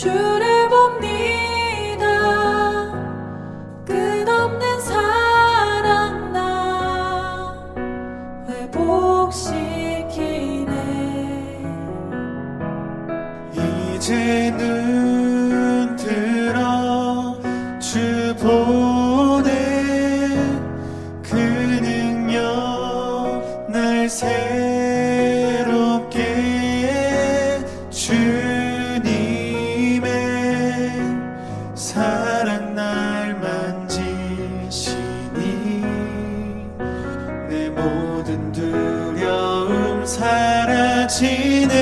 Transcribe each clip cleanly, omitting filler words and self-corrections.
주를 봅니다. 끝없는 사랑 나 회복시키네. 이제 눈 들어 주 보내. 그 능력 날 새롭게 해. 주님의 사랑 날 만지시니 내 모든 두려움 사라지네.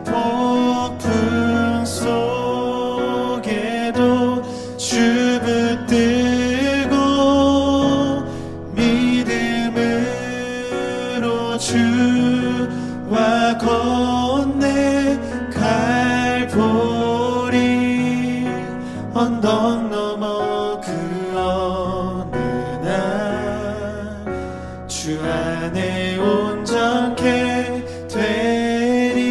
폭풍 속에도 주 붙들고 믿음으로 주와 건네. 갈보리 언덕 넘어 그 어느 날 주 안에 온전케 되리.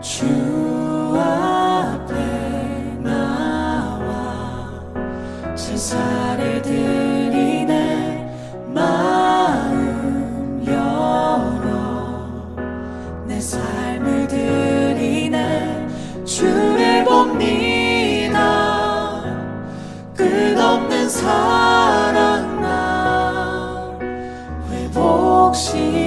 주 앞에 나와 제사를 드리네. 마음 열어 내 삶을 드리네. 주를 봅니다. 끝없는 사랑 나 회복시키네.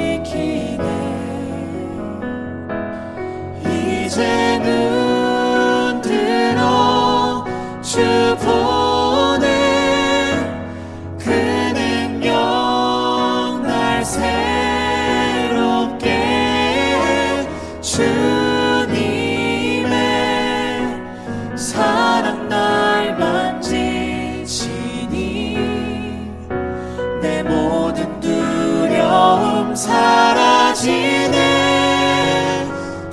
이제 눈 들어 주 보내. 그 능력 날 새롭게 해. 주님의 사랑 날 만지시니 내 모든 두려움 사라지네.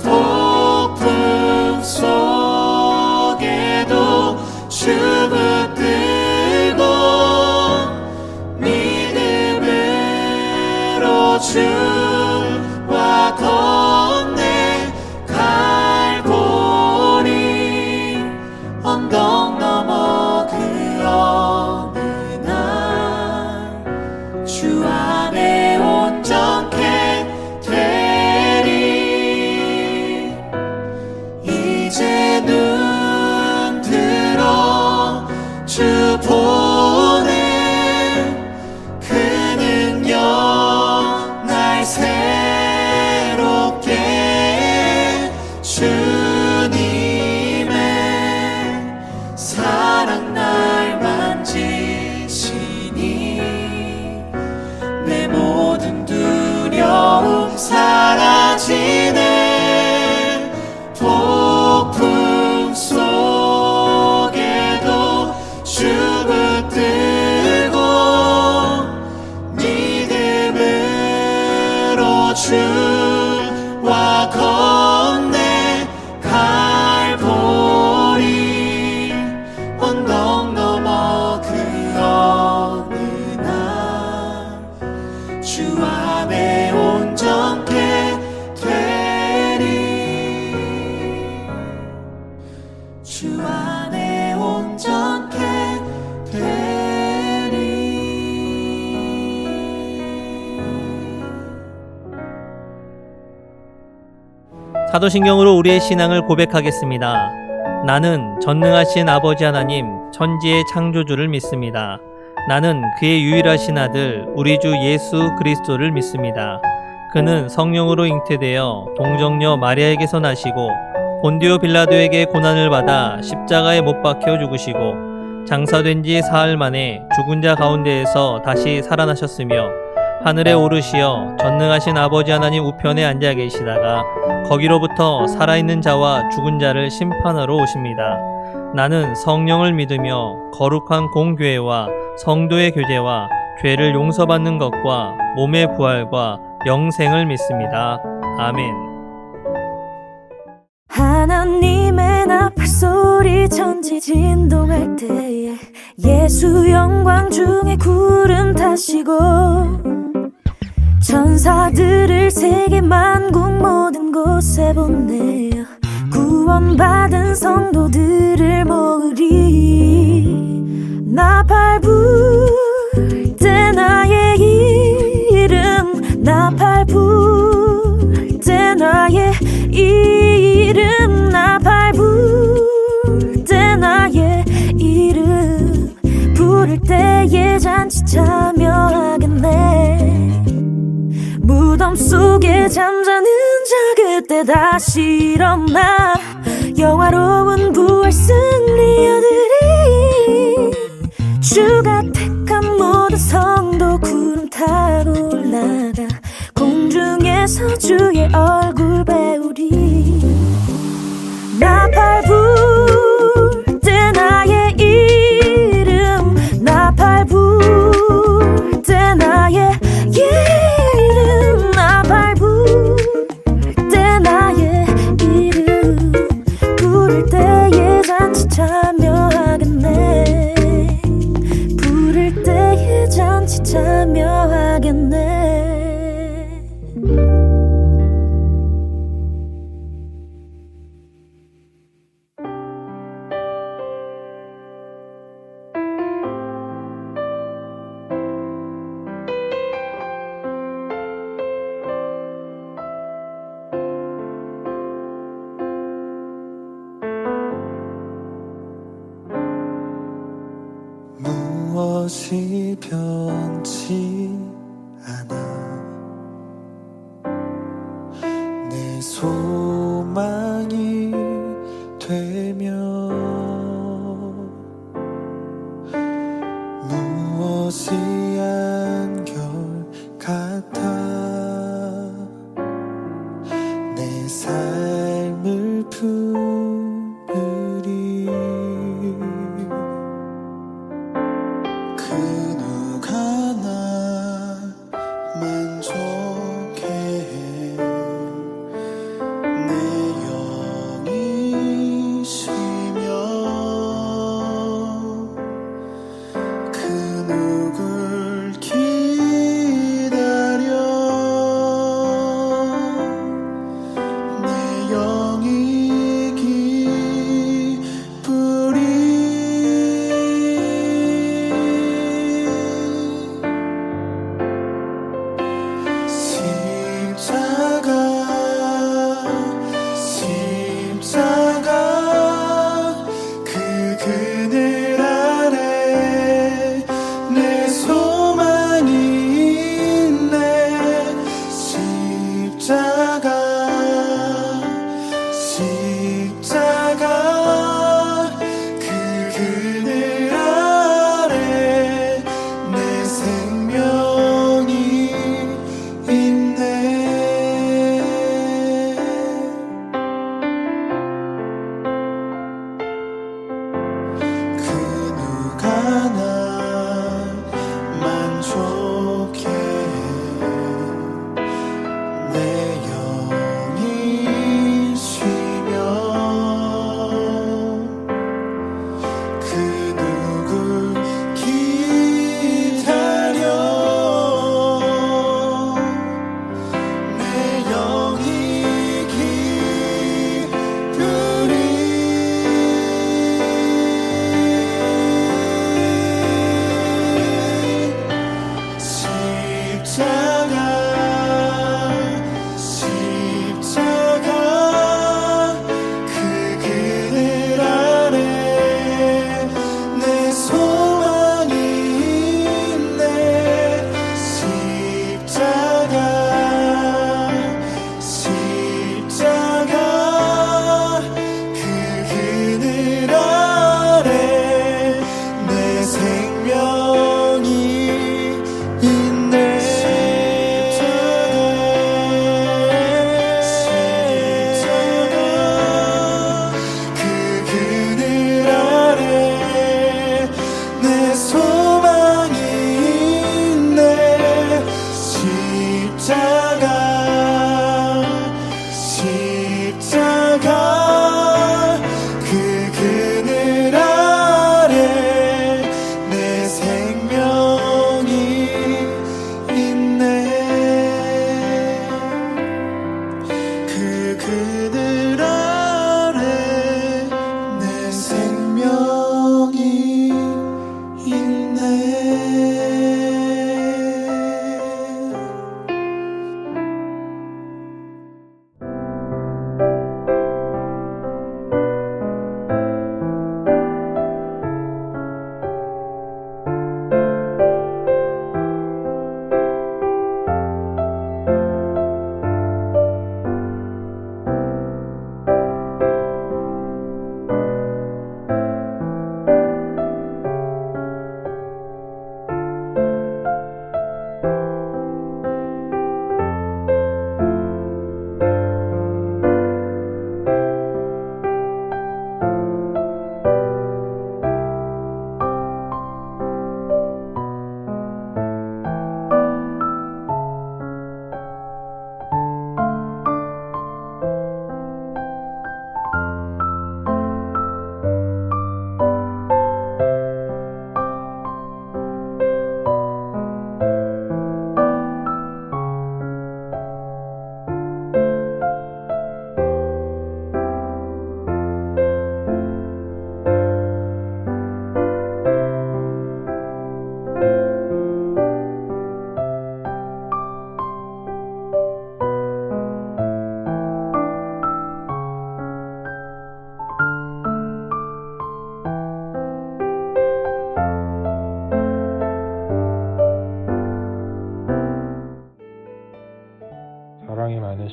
폭풍 속에도 주 붙들고 믿음으로 주와 건네. 갈보리 언덕 넘어 그 어느 날 주 안에 온전케 되리. 이제 눈 들어 주 보내. 그 능력 날 새롭게 해. 주님의 사랑 날 만지시니 내 모든 두려움 사라지네. 폭풍 속에도 주 붙들고 믿음으로 주와 건네. 갈보리 언덕 넘어 그 어느 날 주 안에 온전케 되리. 주 안에 온전케 되리. 사도신경으로 우리의 신앙을 고백하겠습니다. 나는 전능하신 아버지 하나님 천지의 창조주를 믿습니다. 나는 그의 유일하신 아들 우리 주 예수 그리스도를 믿습니다. 그는 성령으로 잉태되어 동정녀 마리아에게서 나시고 본디오 빌라도에게 고난을 받아 십자가에 못 박혀 죽으시고 장사된 지 사흘 만에 죽은 자 가운데에서 다시 살아나셨으며 하늘에 오르시어 전능하신 아버지 하나님 우편에 앉아 계시다가 거기로부터 살아있는 자와 죽은 자를 심판하러 오십니다. 나는 성령을 믿으며 거룩한 공교회와 성도의 교제와 죄를 용서받는 것과 몸의 부활과 영생을 믿습니다. 아멘. 하나님의 나팔 소리 천지 진동할 때에 예수 영광 중에 구름 타시고 천사들을 세계 만국 모든 곳에 보내어 구원받은 성도들을 모으리. 나팔 불 때 나의 이름, 나팔 불 때 나의 이름, 나팔 불 때 나의 이름, 부를 때에 잔치 참여하겠네. 무덤 속에 잠자는 자 그때 다시 일어나 영화로운 부활 승리 얻으리. 주가 택한 모든 성도 구름 타고 올라가 공중에서 주의 얼굴 배우리. 나팔 불 때 나의 이름, 나팔 불 때 나의 이름, 나팔 불 때 나의 이름, 부를 때에 잔치 참여하겠네. 부를 때에 잔치 참여하겠네. 무엇이 변치 않아 내 소망이 되며 무엇이 한결 같아 내 삶을 품으리. 그 누가 나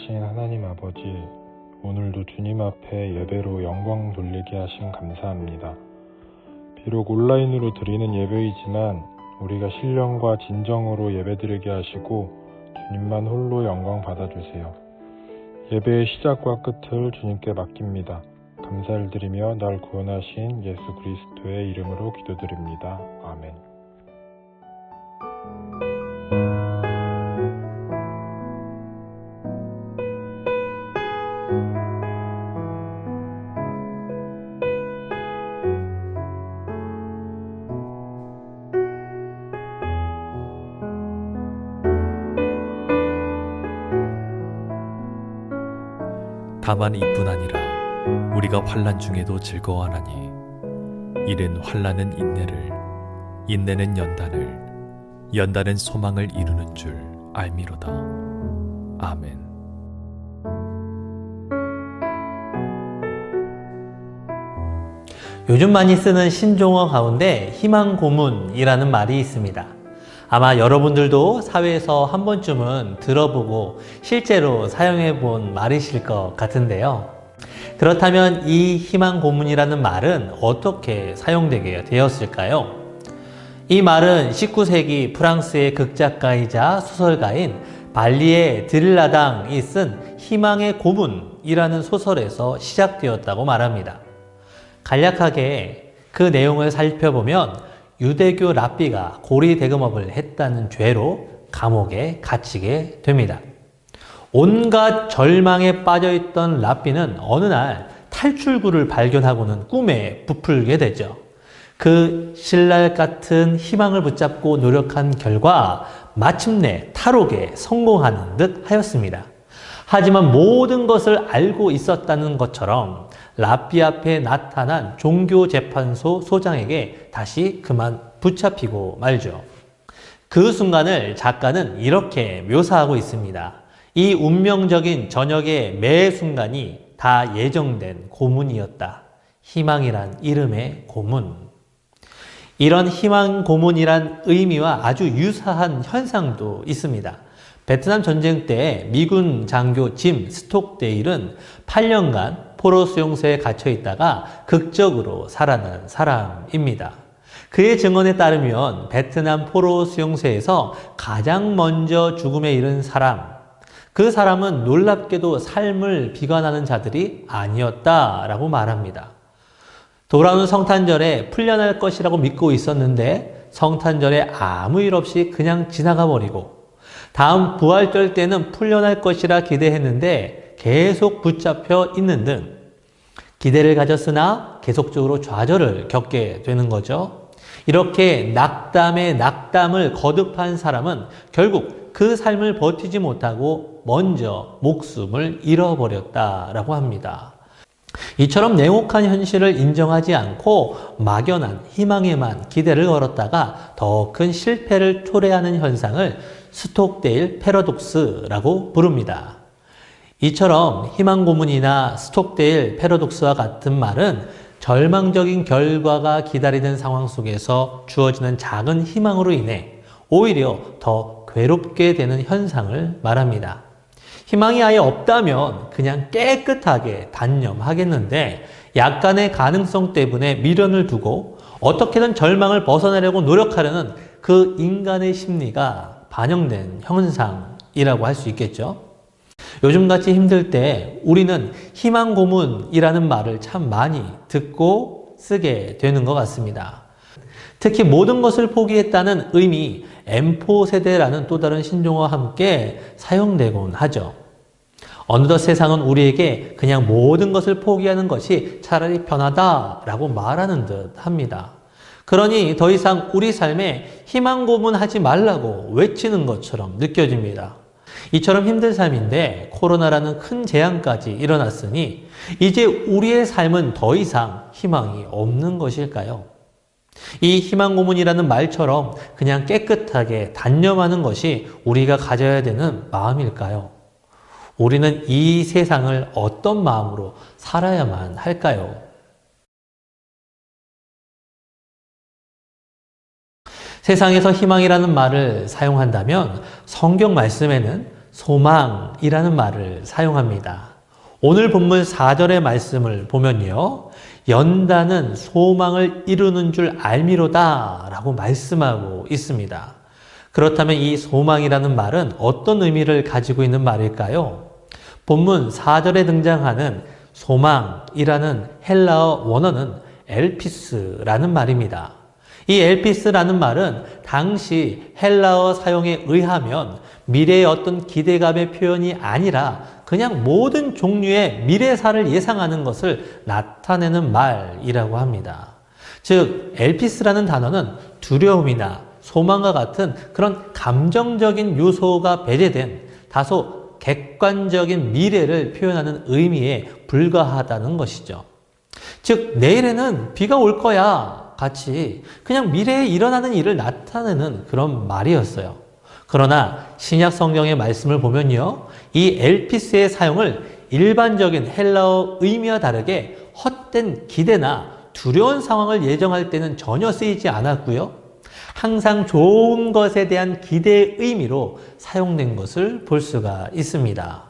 전능하신 하나님 아버지, 오늘도 주님 앞에 예배로 영광 돌리게 하심 감사합니다. 비록 온라인으로 드리는 예배이지만 우리가 신령과 진정으로 예배드리게 하시고 주님만 홀로 영광 받아주세요. 예배의 시작과 끝을 주님께 맡깁니다. 감사를 드리며 날 구원하신 예수 그리스도의 이름으로 기도드립니다. 아멘. 다만 이뿐 아니라 우리가 환난 중에도 즐거워하나니 이는 환난은 인내를, 인내는 연단을, 연단은 소망을 이루는 줄 알미로다. 아멘. 요즘 많이 쓰는 신조어 가운데 희망 고문이라는 말이 있습니다. 아마 여러분들도 사회에서 한 번쯤은 들어보고 실제로 사용해 본 말이실 것 같은데요. 그렇다면 이 희망 고문이라는 말은 어떻게 사용되게 되었을까요? 이 말은 19세기 프랑스의 극작가이자 소설가인 발리에 드릴라당이 쓴 희망의 고문이라는 소설에서 시작되었다고 말합니다. 간략하게 그 내용을 살펴보면 유대교 랍비가 고리 대금업을 했다는 죄로 감옥에 갇히게 됩니다. 온갖 절망에 빠져있던 랍비는 어느 날 탈출구를 발견하고는 꿈에 부풀게 되죠. 그 신랄 같은 희망을 붙잡고 노력한 결과 마침내 탈옥에 성공하는 듯 하였습니다. 하지만 모든 것을 알고 있었다는 것처럼 랍비 앞에 나타난 종교재판소 소장에게 다시 그만 붙잡히고 말죠. 그 순간을 작가는 이렇게 묘사하고 있습니다. 이 운명적인 저녁의 매 순간이 다 예정된 고문이었다. 희망이란 이름의 고문. 이런 희망 고문이란 의미와 아주 유사한 현상도 있습니다. 베트남 전쟁 때 미군 장교 짐 스톡데일은 8년간 포로 수용소에 갇혀 있다가 극적으로 살아난 사람입니다. 그의 증언에 따르면 베트남 포로 수용소에서 가장 먼저 죽음에 이른 사람, 그 사람은 놀랍게도 삶을 비관하는 자들이 아니었다라고 말합니다. 돌아오는 성탄절에 풀려날 것이라고 믿고 있었는데 성탄절에 아무 일 없이 그냥 지나가 버리고 다음 부활절 때는 풀려날 것이라 기대했는데 계속 붙잡혀 있는 등 기대를 가졌으나 계속적으로 좌절을 겪게 되는 거죠. 이렇게 낙담에 낙담을 거듭한 사람은 결국 그 삶을 버티지 못하고 먼저 목숨을 잃어버렸다라고 합니다. 이처럼 냉혹한 현실을 인정하지 않고 막연한 희망에만 기대를 걸었다가 더 큰 실패를 초래하는 현상을 스톡데일 패러독스라고 부릅니다. 이처럼 희망 고문이나 스톡데일 패러독스와 같은 말은 절망적인 결과가 기다리는 상황 속에서 주어지는 작은 희망으로 인해 오히려 더 괴롭게 되는 현상을 말합니다. 희망이 아예 없다면 그냥 깨끗하게 단념하겠는데 약간의 가능성 때문에 미련을 두고 어떻게든 절망을 벗어나려고 노력하려는 그 인간의 심리가 반영된 현상이라고 할 수 있겠죠. 요즘같이 힘들 때 우리는 희망 고문이라는 말을 참 많이 듣고 쓰게 되는 것 같습니다. 특히 모든 것을 포기했다는 의미 M4 세대라는 또 다른 신조어와 함께 사용되곤 하죠. 어느덧 세상은 우리에게 그냥 모든 것을 포기하는 것이 차라리 편하다라고 말하는 듯 합니다. 그러니 더 이상 우리 삶에 희망 고문하지 말라고 외치는 것처럼 느껴집니다. 이처럼 힘든 삶인데 코로나라는 큰 재앙까지 일어났으니 이제 우리의 삶은 더 이상 희망이 없는 것일까요? 이 희망 고문이라는 말처럼 그냥 깨끗하게 단념하는 것이 우리가 가져야 되는 마음일까요? 우리는 이 세상을 어떤 마음으로 살아야만 할까요? 세상에서 희망이라는 말을 사용한다면 성경 말씀에는 소망이라는 말을 사용합니다. 오늘 본문 4절의 말씀을 보면요. 연단은 소망을 이루는 줄 알미로다 라고 말씀하고 있습니다. 그렇다면 이 소망이라는 말은 어떤 의미를 가지고 있는 말일까요? 본문 4절에 등장하는 소망이라는 헬라어 원어는 엘피스라는 말입니다. 이 엘피스라는 말은 당시 헬라어 사용에 의하면 미래의 어떤 기대감의 표현이 아니라 그냥 모든 종류의 미래사를 예상하는 것을 나타내는 말이라고 합니다. 즉, 엘피스라는 단어는 두려움이나 소망과 같은 그런 감정적인 요소가 배제된 다소 객관적인 미래를 표현하는 의미에 불과하다는 것이죠. 즉, 내일에는 비가 올 거야 같이 그냥 미래에 일어나는 일을 나타내는 그런 말이었어요. 그러나 신약 성경의 말씀을 보면요, 이 엘피스의 사용을 일반적인 헬라어 의미와 다르게 헛된 기대나 두려운 상황을 예정할 때는 전혀 쓰이지 않았고요, 항상 좋은 것에 대한 기대의 의미로 사용된 것을 볼 수가 있습니다.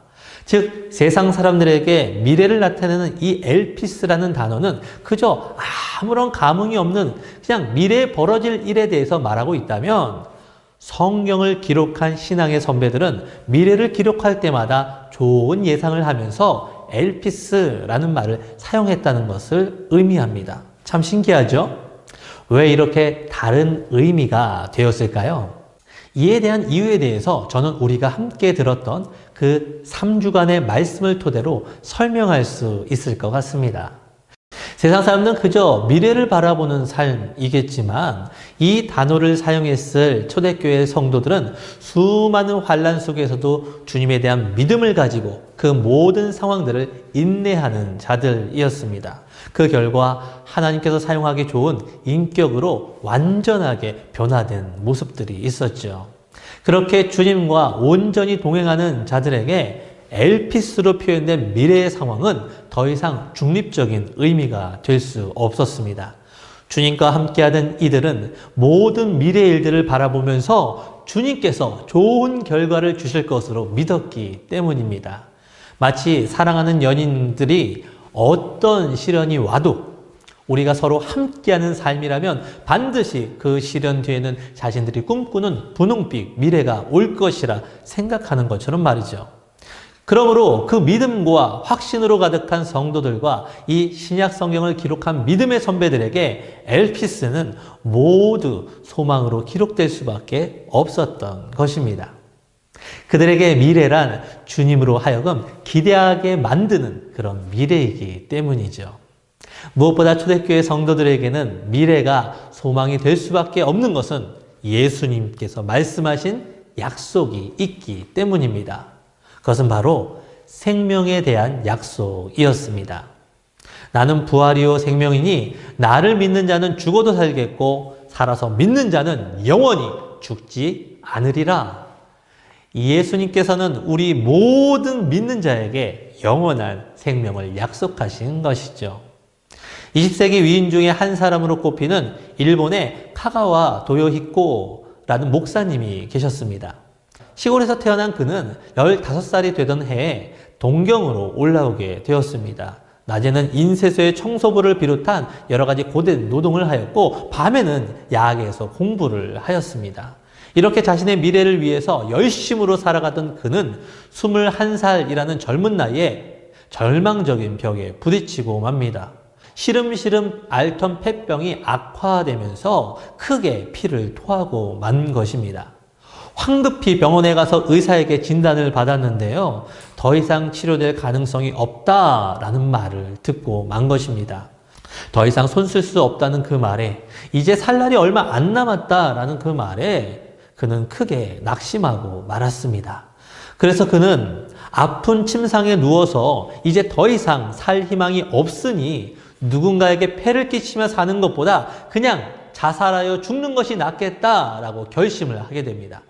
즉, 세상 사람들에게 미래를 나타내는 이 엘피스라는 단어는 그저 아무런 감흥이 없는 그냥 미래에 벌어질 일에 대해서 말하고 있다면, 성경을 기록한 신앙의 선배들은 미래를 기록할 때마다 좋은 예상을 하면서 엘피스라는 말을 사용했다는 것을 의미합니다. 참 신기하죠? 왜 이렇게 다른 의미가 되었을까요? 이에 대한 이유에 대해서 저는 우리가 함께 들었던 그 3주간의 말씀을 토대로 설명할 수 있을 것 같습니다. 세상 사람들은 그저 미래를 바라보는 삶이겠지만 이 단어를 사용했을 초대교회 성도들은 수많은 환난 속에서도 주님에 대한 믿음을 가지고 그 모든 상황들을 인내하는 자들이었습니다. 그 결과 하나님께서 사용하기 좋은 인격으로 완전하게 변화된 모습들이 있었죠. 그렇게 주님과 온전히 동행하는 자들에게 엘피스로 표현된 미래의 상황은 더 이상 중립적인 의미가 될 수 없었습니다. 주님과 함께하던 이들은 모든 미래의 일들을 바라보면서 주님께서 좋은 결과를 주실 것으로 믿었기 때문입니다. 마치 사랑하는 연인들이 어떤 시련이 와도 우리가 서로 함께하는 삶이라면 반드시 그 시련 뒤에는 자신들이 꿈꾸는 분홍빛 미래가 올 것이라 생각하는 것처럼 말이죠. 그러므로 그 믿음과 확신으로 가득한 성도들과 이 신약 성경을 기록한 믿음의 선배들에게 엘피스는 모두 소망으로 기록될 수밖에 없었던 것입니다. 그들에게 미래란 주님으로 하여금 기대하게 만드는 그런 미래이기 때문이죠. 무엇보다 초대교회 성도들에게는 미래가 소망이 될 수밖에 없는 것은 예수님께서 말씀하신 약속이 있기 때문입니다. 그것은 바로 생명에 대한 약속이었습니다. 나는 부활이요 생명이니 나를 믿는 자는 죽어도 살겠고 살아서 믿는 자는 영원히 죽지 않으리라. 예수님께서는 우리 모든 믿는 자에게 영원한 생명을 약속하신 것이죠. 20세기 위인 중에 한 사람으로 꼽히는 일본의 카가와 도요히코라는 목사님이 계셨습니다. 시골에서 태어난 그는 15살이 되던 해에 동경으로 올라오게 되었습니다. 낮에는 인쇄소의 청소부를 비롯한 여러 가지 고된 노동을 하였고 밤에는 야학에서 공부를 하였습니다. 이렇게 자신의 미래를 위해서 열심으로 살아가던 그는 21살이라는 젊은 나이에 절망적인 벽에 부딪히고 맙니다. 시름시름 앓던 폐병이 악화되면서 크게 피를 토하고 만 것입니다. 황급히 병원에 가서 의사에게 진단을 받았는데요, 더 이상 치료될 가능성이 없다라는 말을 듣고 만 것입니다. 더 이상 손 쓸 수 없다는 그 말에, 이제 살 날이 얼마 안 남았다라는 그 말에 그는 크게 낙심하고 말았습니다. 그래서 그는 아픈 침상에 누워서 이제 더 이상 살 희망이 없으니 누군가에게 폐를 끼치며 사는 것보다 그냥 자살하여 죽는 것이 낫겠다라고 결심을 하게 됩니다.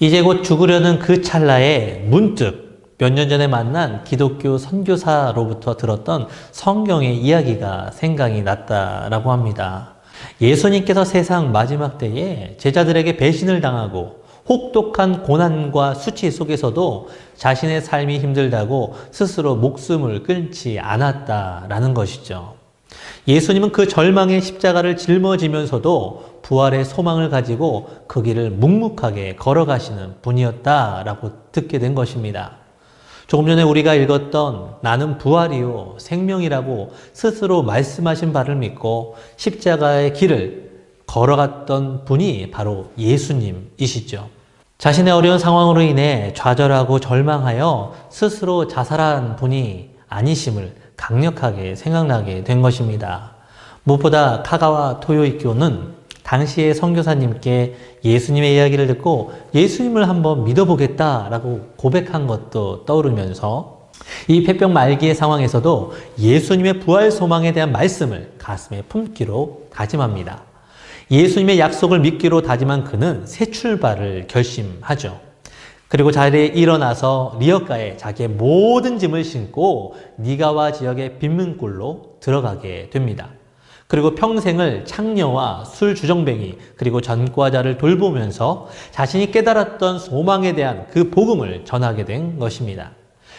이제 곧 죽으려는 그 찰나에 문득 몇 년 전에 만난 기독교 선교사로부터 들었던 성경의 이야기가 생각이 났다라고 합니다. 예수님께서 세상 마지막 때에 제자들에게 배신을 당하고 혹독한 고난과 수치 속에서도 자신의 삶이 힘들다고 스스로 목숨을 끊지 않았다라는 것이죠. 예수님은 그 절망의 십자가를 짊어지면서도 부활의 소망을 가지고 그 길을 묵묵하게 걸어가시는 분이었다라고 듣게 된 것입니다. 조금 전에 우리가 읽었던 나는 부활이요 생명이라고 스스로 말씀하신 바를 믿고 십자가의 길을 걸어갔던 분이 바로 예수님이시죠. 자신의 어려운 상황으로 인해 좌절하고 절망하여 스스로 자살한 분이 아니심을 강력하게 생각나게 된 것입니다. 무엇보다 카가와 토요이교는 당시의 선교사님께 예수님의 이야기를 듣고 예수님을 한번 믿어보겠다라고 고백한 것도 떠오르면서 이 폐병 말기의 상황에서도 예수님의 부활 소망에 대한 말씀을 가슴에 품기로 다짐합니다. 예수님의 약속을 믿기로 다짐한 그는 새 출발을 결심하죠. 그리고 자리에 일어나서 리어가에 자기의 모든 짐을 싣고 니가와 지역의 빈민굴로 들어가게 됩니다. 그리고 평생을 창녀와 술 주정뱅이 그리고 전과자를 돌보면서 자신이 깨달았던 소망에 대한 그 복음을 전하게 된 것입니다.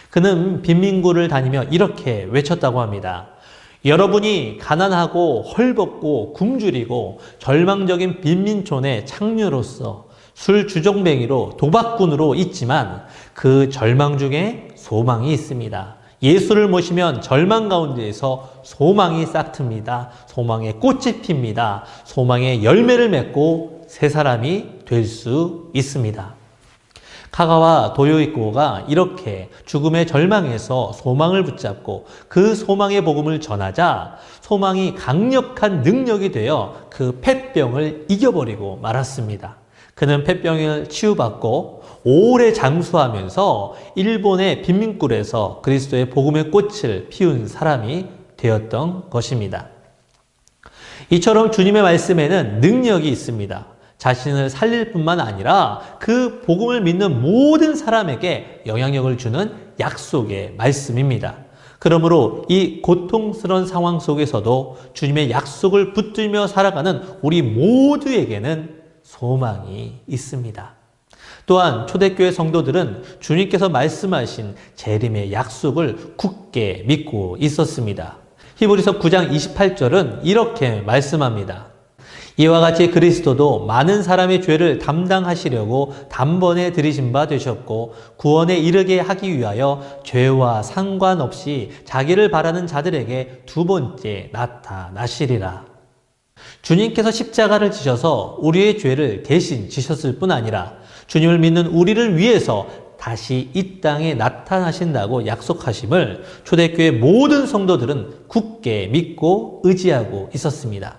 그는 빈민굴을 다니며 이렇게 외쳤다고 합니다. 여러분이 가난하고 헐벗고 굶주리고 절망적인 빈민촌의 창녀로서 술 주정뱅이로 도박꾼으로 있지만 그 절망 중에 소망이 있습니다. 예수를 모시면 절망 가운데에서 소망이 싹틉니다. 소망의 꽃이 핍니다. 소망의 열매를 맺고 새 사람이 될 수 있습니다. 카가와 도요이코가 이렇게 죽음의 절망에서 소망을 붙잡고 그 소망의 복음을 전하자 소망이 강력한 능력이 되어 그 폐병을 이겨버리고 말았습니다. 그는 폐병을 치유받고 오래 장수하면서 일본의 빈민굴에서 그리스도의 복음의 꽃을 피운 사람이 되었던 것입니다. 이처럼 주님의 말씀에는 능력이 있습니다. 자신을 살릴 뿐만 아니라 그 복음을 믿는 모든 사람에게 영향력을 주는 약속의 말씀입니다. 그러므로 이 고통스러운 상황 속에서도 주님의 약속을 붙들며 살아가는 우리 모두에게는 소망이 있습니다. 또한 초대교회 성도들은 주님께서 말씀하신 재림의 약속을 굳게 믿고 있었습니다. 히브리서 9장 28절은 이렇게 말씀합니다. 이와 같이 그리스도도 많은 사람의 죄를 담당하시려고 단번에 들이신 바 되셨고 구원에 이르게 하기 위하여 죄와 상관없이 자기를 바라는 자들에게 두 번째 나타나시리라. 주님께서 십자가를 지셔서 우리의 죄를 대신 지셨을 뿐 아니라 주님을 믿는 우리를 위해서 다시 이 땅에 나타나신다고 약속하심을 초대교회 모든 성도들은 굳게 믿고 의지하고 있었습니다.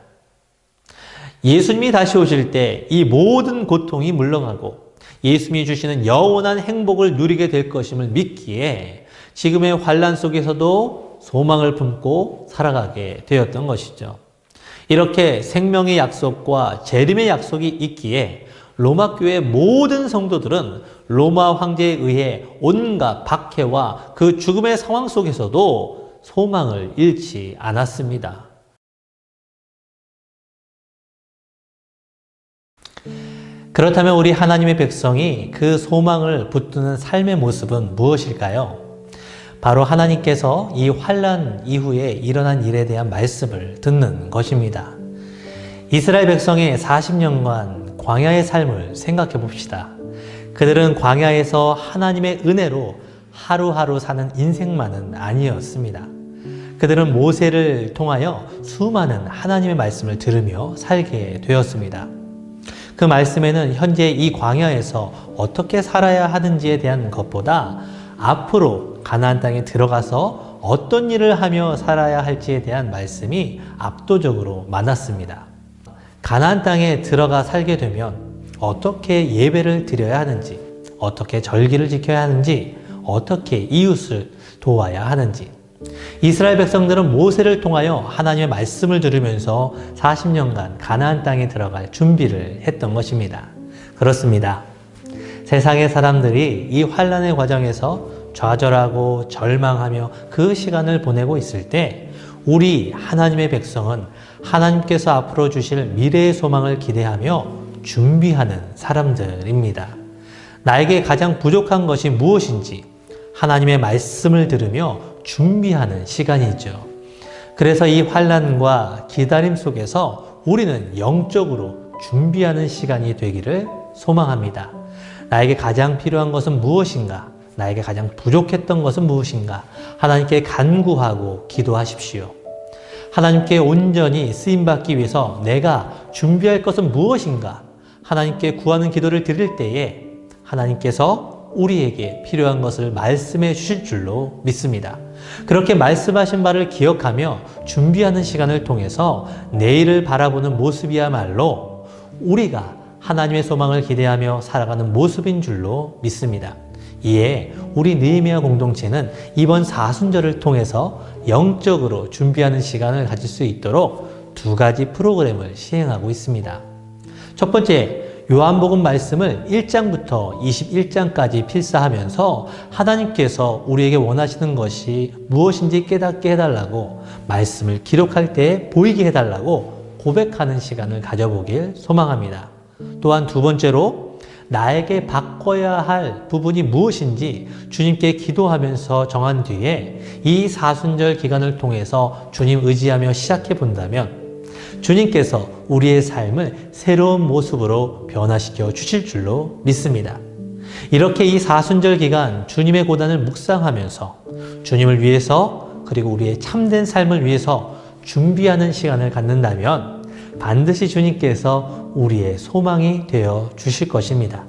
예수님이 다시 오실 때 이 모든 고통이 물러가고 예수님이 주시는 영원한 행복을 누리게 될 것임을 믿기에 지금의 환난 속에서도 소망을 품고 살아가게 되었던 것이죠. 이렇게 생명의 약속과 재림의 약속이 있기에 로마 교회 모든 성도들은 로마 황제에 의해 온갖 박해와 그 죽음의 상황 속에서도 소망을 잃지 않았습니다. 그렇다면 우리 하나님의 백성이 그 소망을 붙드는 삶의 모습은 무엇일까요? 바로 하나님께서 이 환난 이후에 일어난 일에 대한 말씀을 듣는 것입니다. 이스라엘 백성의 40년간 광야의 삶을 생각해 봅시다. 그들은 광야에서 하나님의 은혜로 하루하루 사는 인생만은 아니었습니다. 그들은 모세를 통하여 수많은 하나님의 말씀을 들으며 살게 되었습니다. 그 말씀에는 현재 이 광야에서 어떻게 살아야 하는지에 대한 것보다 앞으로 가나안 땅에 들어가서 어떤 일을 하며 살아야 할지에 대한 말씀이 압도적으로 많았습니다. 가나안 땅에 들어가 살게 되면 어떻게 예배를 드려야 하는지, 어떻게 절기를 지켜야 하는지, 어떻게 이웃을 도와야 하는지, 이스라엘 백성들은 모세를 통하여 하나님의 말씀을 들으면서 40년간 가나안 땅에 들어갈 준비를 했던 것입니다. 그렇습니다. 세상의 사람들이 이 환난의 과정에서 좌절하고 절망하며 그 시간을 보내고 있을 때 우리 하나님의 백성은 하나님께서 앞으로 주실 미래의 소망을 기대하며 준비하는 사람들입니다. 나에게 가장 부족한 것이 무엇인지 하나님의 말씀을 들으며 준비하는 시간이죠. 그래서 이 환난과 기다림 속에서 우리는 영적으로 준비하는 시간이 되기를 소망합니다. 나에게 가장 필요한 것은 무엇인가? 나에게 가장 부족했던 것은 무엇인가? 하나님께 간구하고 기도하십시오. 하나님께 온전히 쓰임받기 위해서 내가 준비할 것은 무엇인가? 하나님께 구하는 기도를 드릴 때에 하나님께서 우리에게 필요한 것을 말씀해 주실 줄로 믿습니다. 그렇게 말씀하신 바를 기억하며 준비하는 시간을 통해서 내일을 바라보는 모습이야말로 우리가 하나님의 소망을 기대하며 살아가는 모습인 줄로 믿습니다. 이에 우리 느헤미야 공동체는 이번 사순절을 통해서 영적으로 준비하는 시간을 가질 수 있도록 2가지 프로그램을 시행하고 있습니다. 첫 번째, 요한복음 말씀을 1장부터 21장까지 필사하면서 하나님께서 우리에게 원하시는 것이 무엇인지 깨닫게 해달라고, 말씀을 기록할 때 보이게 해달라고 고백하는 시간을 가져보길 소망합니다. 또한 2번째로 나에게 바꿔야 할 부분이 무엇인지 주님께 기도하면서 정한 뒤에 이 사순절 기간을 통해서 주님 의지하며 시작해 본다면 주님께서 우리의 삶을 새로운 모습으로 변화시켜 주실 줄로 믿습니다. 이렇게 이 사순절 기간 주님의 고단을 묵상하면서 주님을 위해서 그리고 우리의 참된 삶을 위해서 준비하는 시간을 갖는다면 반드시 주님께서 우리의 소망이 되어 주실 것입니다.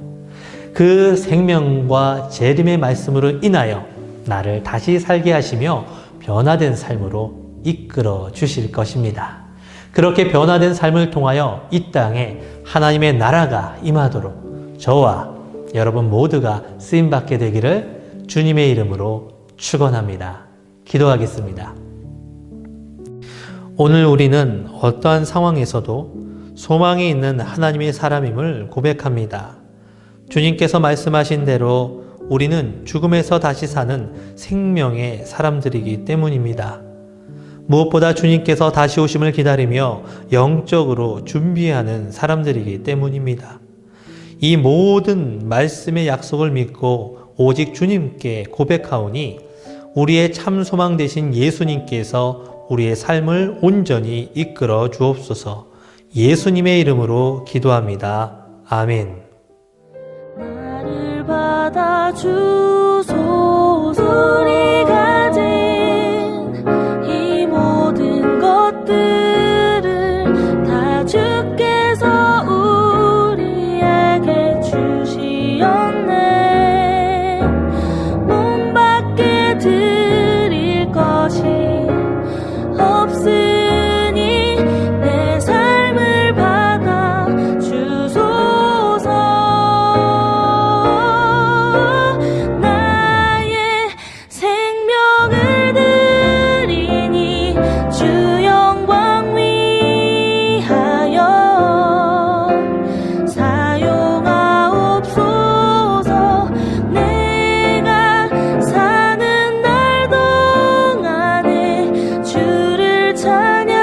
그 생명과 재림의 말씀으로 인하여 나를 다시 살게 하시며 변화된 삶으로 이끌어 주실 것입니다. 그렇게 변화된 삶을 통하여 이 땅에 하나님의 나라가 임하도록 저와 여러분 모두가 쓰임받게 되기를 주님의 이름으로 축원합니다. 기도하겠습니다. 오늘 우리는 어떠한 상황에서도 소망이 있는 하나님의 사람임을 고백합니다. 주님께서 말씀하신 대로 우리는 죽음에서 다시 사는 생명의 사람들이기 때문입니다. 무엇보다 주님께서 다시 오심을 기다리며 영적으로 준비하는 사람들이기 때문입니다. 이 모든 말씀의 약속을 믿고 오직 주님께 고백하오니 우리의 참 소망 되신 예수님께서 우리의 삶을 온전히 이끌어 주옵소서. 예수님의 이름으로 기도합니다. 아멘. 나를 받아주소서. 우리 가진 이 모든 것들을 다 주께서 우리에게 주시었네. 몸 밖에 드릴 것이 없으니 내 삶을 받아 주소서. 나의 생명을 드리니 주 영광 위하여 사용하옵소서. 내가 사는 날 동안에 주를 찬양하며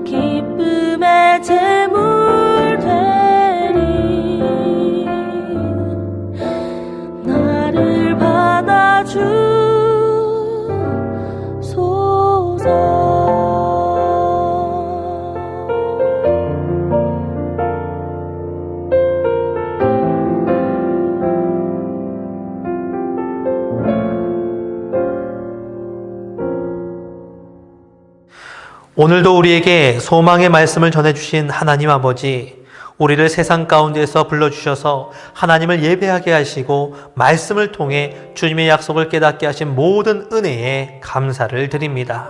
기쁨의 제물 되리. 나를 오늘도 우리에게 소망의 말씀을 전해주신 하나님 아버지, 우리를 세상 가운데서 불러주셔서 하나님을 예배하게 하시고 말씀을 통해 주님의 약속을 깨닫게 하신 모든 은혜에 감사를 드립니다.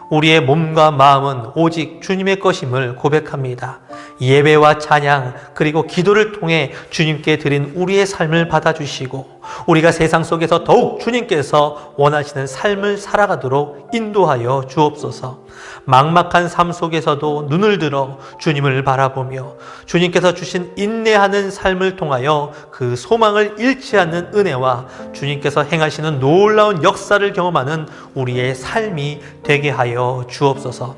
우리의 몸과 마음은 오직 주님의 것임을 고백합니다. 예배와 찬양 그리고 기도를 통해 주님께 드린 우리의 삶을 받아주시고 우리가 세상 속에서 더욱 주님께서 원하시는 삶을 살아가도록 인도하여 주옵소서. 막막한 삶 속에서도 눈을 들어 주님을 바라보며 주님께서 주신 인내하는 삶을 통하여 그 소망을 잃지 않는 은혜와 주님께서 행하시는 놀라운 역사를 경험하는 우리의 삶이 되게 하여 주옵소서.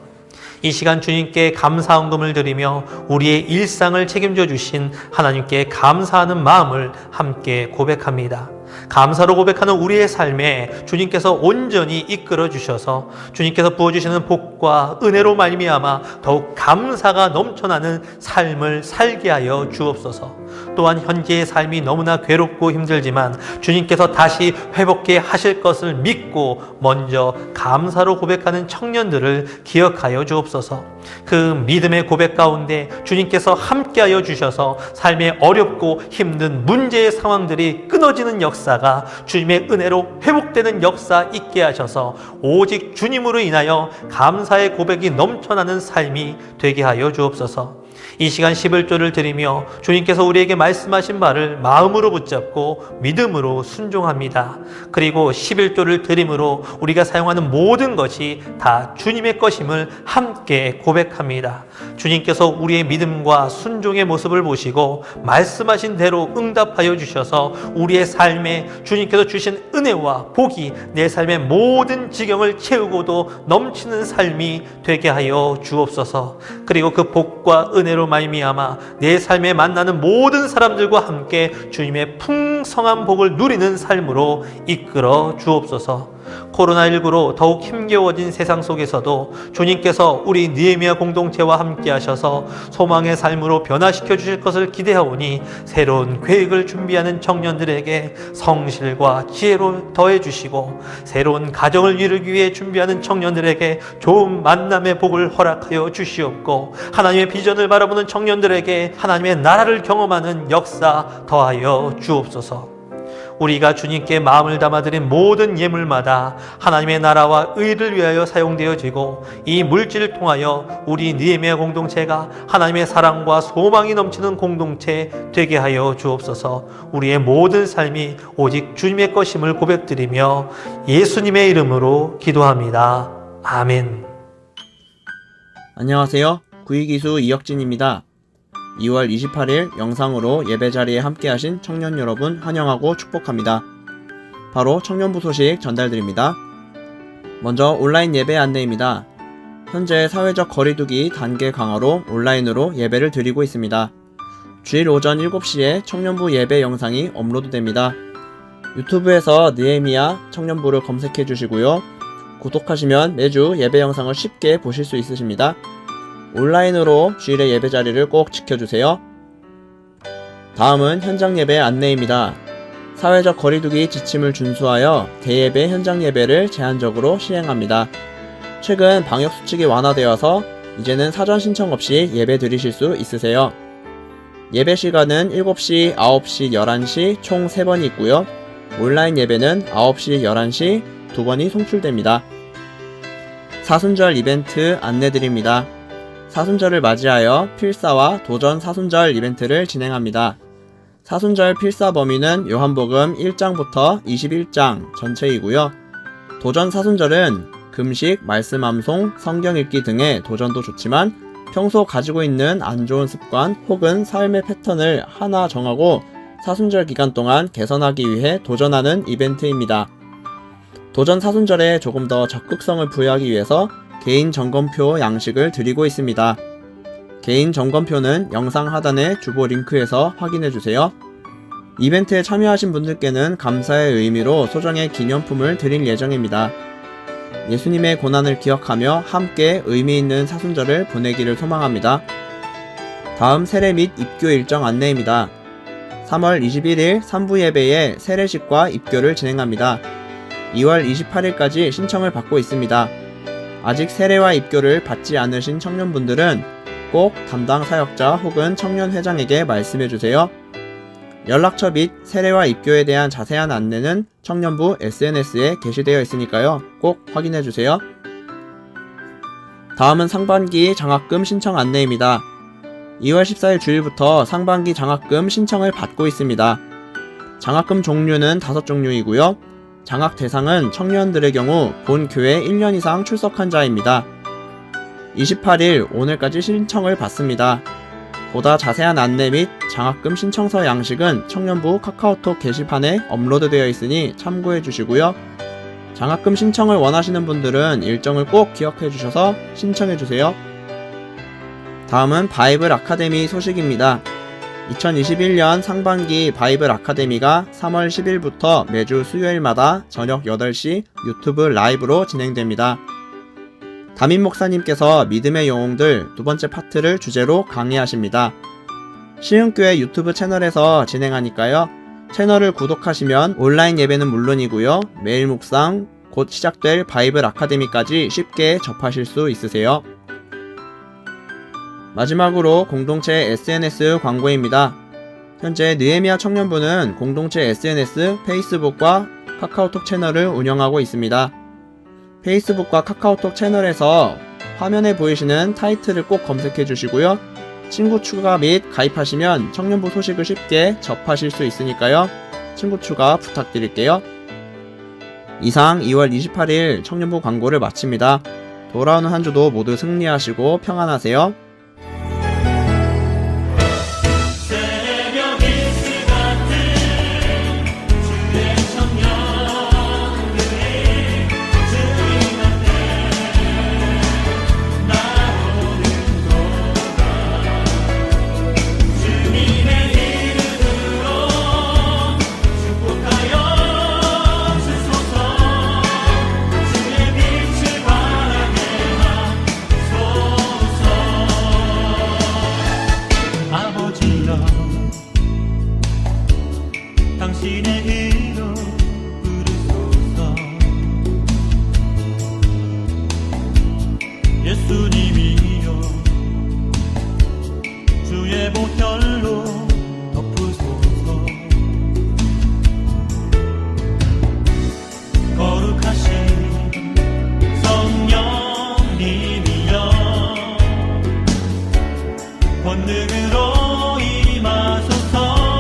이 시간 주님께 감사헌금을 드리며 우리의 일상을 책임져 주신 하나님께 감사하는 마음을 함께 고백합니다. 감사로 고백하는 우리의 삶에 주님께서 온전히 이끌어 주셔서 주님께서 부어주시는 복과 은혜로 말미암아 더욱 감사가 넘쳐나는 삶을 살게 하여 주옵소서. 또한 현재의 삶이 너무나 괴롭고 힘들지만 주님께서 다시 회복해 하실 것을 믿고 먼저 감사로 고백하는 청년들을 기억하여 주옵소서. 그 믿음의 고백 가운데 주님께서 함께하여 주셔서 삶의 어렵고 힘든 문제의 상황들이 끊어지는 역사가 주님의 은혜로 회복되는 역사 있게 하셔서 오직 주님으로 인하여 감사의 고백이 넘쳐나는 삶이 되게 하여 주옵소서. 이 시간 11조를 드리며 주님께서 우리에게 말씀하신 바를 마음으로 붙잡고 믿음으로 순종합니다. 그리고 11조를 드림으로 우리가 사용하는 모든 것이 다 주님의 것임을 함께 고백합니다. 주님께서 우리의 믿음과 순종의 모습을 보시고 말씀하신 대로 응답하여 주셔서 우리의 삶에 주님께서 주신 은혜와 복이 내 삶의 모든 지경을 채우고도 넘치는 삶이 되게 하여 주옵소서. 그리고 그 복과 은혜로 말미암아 내 삶에 만나는 모든 사람들과 함께 주님의 풍성한 복을 누리는 삶으로 이끌어 주옵소서. 코로나19로 더욱 힘겨워진 세상 속에서도 주님께서 우리 느헤미야 공동체와 함께 하셔서 소망의 삶으로 변화시켜 주실 것을 기대하오니 새로운 계획을 준비하는 청년들에게 성실과 지혜로 더해 주시고 새로운 가정을 이루기 위해 준비하는 청년들에게 좋은 만남의 복을 허락하여 주시옵고 하나님의 비전을 바라보는 청년들에게 하나님의 나라를 경험하는 역사 더하여 주옵소서. 우리가 주님께 마음을 담아드린 모든 예물마다 하나님의 나라와 의를 위하여 사용되어지고 이 물질을 통하여 우리 느헤미야 공동체가 하나님의 사랑과 소망이 넘치는 공동체 되게 하여 주옵소서. 우리의 모든 삶이 오직 주님의 것임을 고백드리며 예수님의 이름으로 기도합니다. 아멘. 안녕하세요. 구이기수 이혁진입니다. 2월 28일 영상으로 예배 자리에 함께하신 청년 여러분 환영하고 축복합니다. 바로 청년부 소식 전달드립니다. 먼저 온라인 예배 안내입니다. 현재 사회적 거리두기 단계 강화로 온라인으로 예배를 드리고 있습니다. 주일 오전 7시에 청년부 예배 영상이 업로드됩니다. 유튜브에서 느헤미야 청년부를 검색해 주시고요. 구독하시면 매주 예배 영상을 쉽게 보실 수 있으십니다. 온라인으로 주일의 예배 자리를 꼭 지켜주세요. 다음은 현장 예배 안내입니다. 사회적 거리두기 지침을 준수하여 대예배 현장 예배를 제한적으로 시행합니다. 최근 방역 수칙이 완화되어서 이제는 사전 신청 없이 예배 드리실 수 있으세요. 예배 시간은 7시, 9시, 11시 총 3번이 있고요. 온라인 예배는 9시, 11시 2번이 송출됩니다. 사순절 이벤트 안내드립니다. 사순절을 맞이하여 필사와 도전 사순절 이벤트를 진행합니다. 사순절 필사 범위는 요한복음 1장부터 21장 전체이고요. 도전 사순절은 금식, 말씀 암송, 성경 읽기 등의 도전도 좋지만 평소 가지고 있는 안 좋은 습관 혹은 삶의 패턴을 하나 정하고 사순절 기간 동안 개선하기 위해 도전하는 이벤트입니다. 도전 사순절에 조금 더 적극성을 부여하기 위해서 개인 점검표 양식을 드리고 있습니다. 개인 점검표는 영상 하단의 주보 링크에서 확인해주세요. 이벤트에 참여하신 분들께는 감사의 의미로 소정의 기념품을 드릴 예정입니다. 예수님의 고난을 기억하며 함께 의미 있는 사순절을 보내기를 소망합니다. 다음 세례 및 입교 일정 안내입니다. 3월 21일 3부 예배에 세례식과 입교를 진행합니다. 2월 28일까지 신청을 받고 있습니다. 아직 세례와 입교를 받지 않으신 청년분들은 꼭 담당 사역자 혹은 청년회장에게 말씀해주세요. 연락처 및 세례와 입교에 대한 자세한 안내는 청년부 SNS에 게시되어 있으니까요. 꼭 확인해주세요. 다음은 상반기 장학금 신청 안내입니다. 2월 14일 주일부터 상반기 장학금 신청을 받고 있습니다. 장학금 종류는 5종류이고요. 장학 대상은 청년들의 경우 본 교회 1년 이상 출석한 자입니다. 28일 오늘까지 신청을 받습니다. 보다 자세한 안내 및 장학금 신청서 양식은 청년부 카카오톡 게시판에 업로드되어 있으니 참고해 주시고요. 장학금 신청을 원하시는 분들은 일정을 꼭 기억해 주셔서 신청해 주세요. 다음은 바이블 아카데미 소식입니다. 2021년 상반기 바이블 아카데미가 3월 10일부터 매주 수요일마다 저녁 8시 유튜브 라이브로 진행됩니다. 담임 목사님께서 믿음의 영웅들 두 번째 파트를 주제로 강의하십니다. 시흥교회 유튜브 채널에서 진행하니까요. 채널을 구독하시면 온라인 예배는 물론이고요. 매일 묵상, 곧 시작될 바이블 아카데미까지 쉽게 접하실 수 있으세요. 마지막으로 공동체 SNS 광고입니다. 현재 느헤미야 청년부는 공동체 SNS 페이스북과 카카오톡 채널을 운영하고 있습니다. 페이스북과 카카오톡 채널에서 화면에 보이시는 타이틀을 꼭 검색해 주시고요. 친구 추가 및 가입하시면 청년부 소식을 쉽게 접하실 수 있으니까요. 친구 추가 부탁드릴게요. 이상 2월 28일 청년부 광고를 마칩니다. 돌아오는 한 주도 모두 승리하시고 평안하세요. 당신의 이름 부르소서. 예수님이여 주의 보혈로 덮으소서. 거룩하신 성령님이여 권능으로 임하소서.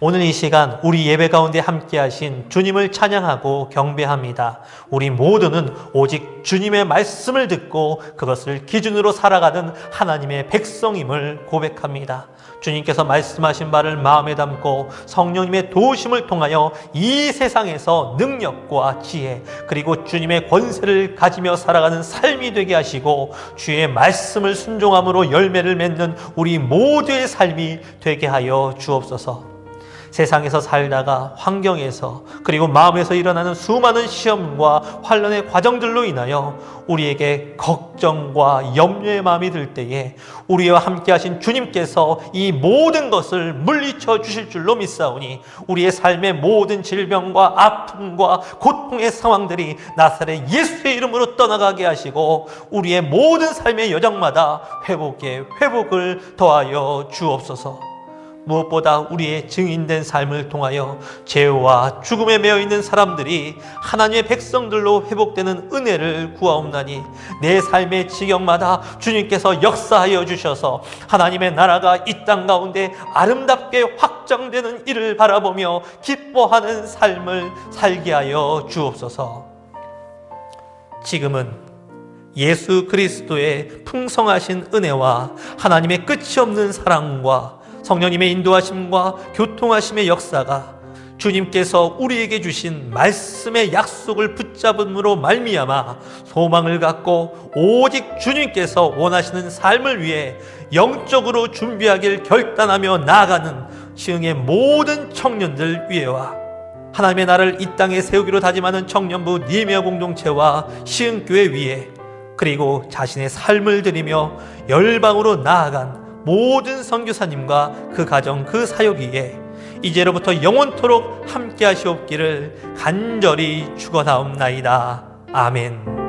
오늘 이 시간 우리 예배 가운데 함께 하신 주님을 찬양하고 경배합니다. 우리 모두는 오직 주님의 말씀을 듣고 그것을 기준으로 살아가는 하나님의 백성임을 고백합니다. 주님께서 말씀하신 바를 마음에 담고 성령님의 도우심을 통하여 이 세상에서 능력과 지혜 그리고 주님의 권세를 가지며 살아가는 삶이 되게 하시고 주의 말씀을 순종함으로 열매를 맺는 우리 모두의 삶이 되게 하여 주옵소서. 세상에서 살다가 환경에서 그리고 마음에서 일어나는 수많은 시험과 환난의 과정들로 인하여 우리에게 걱정과 염려의 마음이 들 때에 우리와 함께 하신 주님께서 이 모든 것을 물리쳐 주실 줄로 믿사오니 우리의 삶의 모든 질병과 아픔과 고통의 상황들이 나사렛 예수의 이름으로 떠나가게 하시고 우리의 모든 삶의 여정마다 회복에 회복을 더하여 주옵소서. 무엇보다 우리의 증인된 삶을 통하여 죄와 죽음에 매여있는 사람들이 하나님의 백성들로 회복되는 은혜를 구하옵나니 내 삶의 지경마다 주님께서 역사하여 주셔서 하나님의 나라가 이 땅 가운데 아름답게 확장되는 일을 바라보며 기뻐하는 삶을 살게 하여 주옵소서. 지금은 예수 그리스도의 풍성하신 은혜와 하나님의 끝이 없는 사랑과 성령님의 인도하심과 교통하심의 역사가 주님께서 우리에게 주신 말씀의 약속을 붙잡음으로 말미암아 소망을 갖고 오직 주님께서 원하시는 삶을 위해 영적으로 준비하길 결단하며 나아가는 시흥의 모든 청년들 위에와 하나님의 나라를 이 땅에 세우기로 다짐하는 청년부 니에미아 공동체와 시흥교회 위에 그리고 자신의 삶을 드리며 열방으로 나아간 모든 선교사님과 그 가정 그 사역 위에 이제로부터 영원토록 함께 하시옵기를 간절히 축원하옵나이다. 아멘.